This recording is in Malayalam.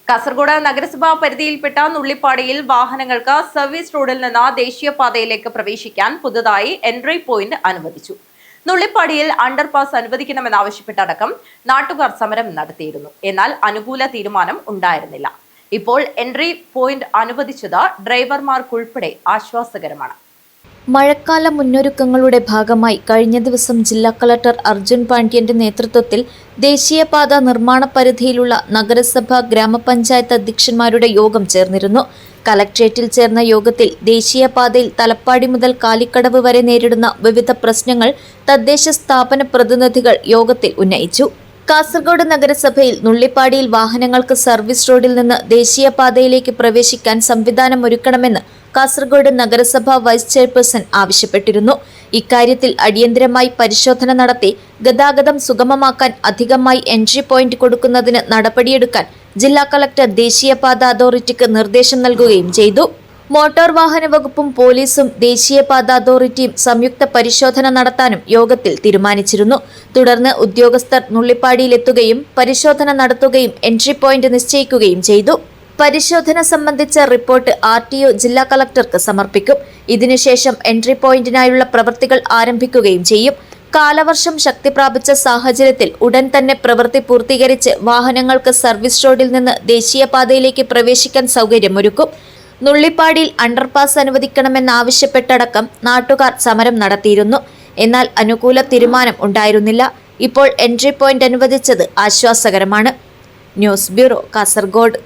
കാസർഗോഡ് നഗരസഭാ പരിധിയിൽപ്പെട്ട നുള്ളിപ്പാടിയിൽ വാഹനങ്ങൾക്ക് സർവീസ് റോഡിൽ നിന്ന് ദേശീയപാതയിലേക്ക് പ്രവേശിക്കാൻ പുതുതായി എൻട്രി പോയിന്റ് അനുവദിച്ചു. നുള്ളിപ്പാടിയിൽ അണ്ടർപാസ് അനുവദിക്കണമെന്നാവശ്യപ്പെട്ടടക്കം നാട്ടുകാർ സമരം നടത്തിയിരുന്നു. എന്നാൽ അനുകൂല തീരുമാനം ഉണ്ടായിരുന്നില്ല. ഇപ്പോൾ എൻട്രി പോയിന്റ് അനുവദിച്ചത് ഡ്രൈവർമാർക്കുൾപ്പെടെ ആശ്വാസകരമാണ്. മഴക്കാല മുന്നൊരുക്കങ്ങളുടെ ഭാഗമായി കഴിഞ്ഞ ദിവസം ജില്ലാ കളക്ടർ അർജുൻ പാണ്ഡ്യന്റെ നേതൃത്വത്തിൽ ദേശീയപാത നിർമ്മാണ പരിധിയിലുള്ള നഗരസഭ ഗ്രാമപഞ്ചായത്ത് അധ്യക്ഷന്മാരുടെ യോഗം ചേർന്നിരുന്നു. കലക്ട്രേറ്റിൽ ചേർന്ന യോഗത്തിൽ ദേശീയപാതയിൽ തലപ്പാടി മുതൽ കാലിക്കടവ് വരെ നേരിടുന്ന വിവിധ പ്രശ്നങ്ങൾ തദ്ദേശ സ്ഥാപന പ്രതിനിധികൾ യോഗത്തിൽ ഉന്നയിച്ചു. കാസർഗോഡ് നഗരസഭയിൽ നുള്ളിപ്പാടിയിൽ വാഹനങ്ങൾക്ക് സർവീസ് റോഡിൽ നിന്ന് ദേശീയപാതയിലേക്ക് പ്രവേശിക്കാൻ സംവിധാനം ഒരുക്കണമെന്ന് കാസർഗോഡ് നഗരസഭ വൈസ് ചെയർപേഴ്സൺ ആവശ്യപ്പെട്ടിരുന്നു. ഇക്കാര്യത്തിൽ അടിയന്തരമായി പരിശോധന നടത്തി ഗതാഗതം സുഗമമാക്കാൻ അധികമായി എൻട്രി പോയിന്റ് കൊടുക്കുന്നതിന് നടപടിയെടുക്കാൻ ജില്ലാ കളക്ടർ ദേശീയപാത അതോറിറ്റിക്ക് നിർദ്ദേശം നൽകുകയും ചെയ്തു. മോട്ടോർ വാഹന വകുപ്പും പോലീസും ദേശീയപാത അതോറിറ്റിയും സംയുക്ത പരിശോധന നടത്താനും യോഗത്തിൽ തീരുമാനിച്ചിരുന്നു. തുടർന്ന് ഉദ്യോഗസ്ഥർ നുള്ളിപ്പാടിയിലെത്തുകയും പരിശോധന നടത്തുകയും എൻട്രി പോയിന്റ് നിശ്ചയിക്കുകയും ചെയ്തു. പരിശോധന സംബന്ധിച്ച റിപ്പോർട്ട് RTO ജില്ലാ കളക്ടർക്ക് സമർപ്പിക്കും. ഇതിനുശേഷം എൻട്രി പോയിന്റിനായുള്ള പ്രവൃത്തികൾ ആരംഭിക്കുകയും ചെയ്യും. കാലവർഷം ശക്തി പ്രാപിച്ച സാഹചര്യത്തിൽ ഉടൻ തന്നെ പ്രവൃത്തി പൂർത്തീകരിച്ച് വാഹനങ്ങൾക്ക് സർവീസ് റോഡിൽ നിന്ന് ദേശീയപാതയിലേക്ക് പ്രവേശിക്കാൻ സൗകര്യമൊരുക്കും. നുള്ളിപ്പാടിയിൽ അണ്ടർപാസ് അനുവദിക്കണമെന്നാവശ്യപ്പെട്ടടക്കം നാട്ടുകാർ സമരം നടത്തിയിരുന്നു. എന്നാൽ അനുകൂല തീരുമാനം ഉണ്ടായിരുന്നില്ല. ഇപ്പോൾ എൻട്രി പോയിന്റ് അനുവദിച്ചത് ആശ്വാസകരമാണ്. News bureau, Kasaragod.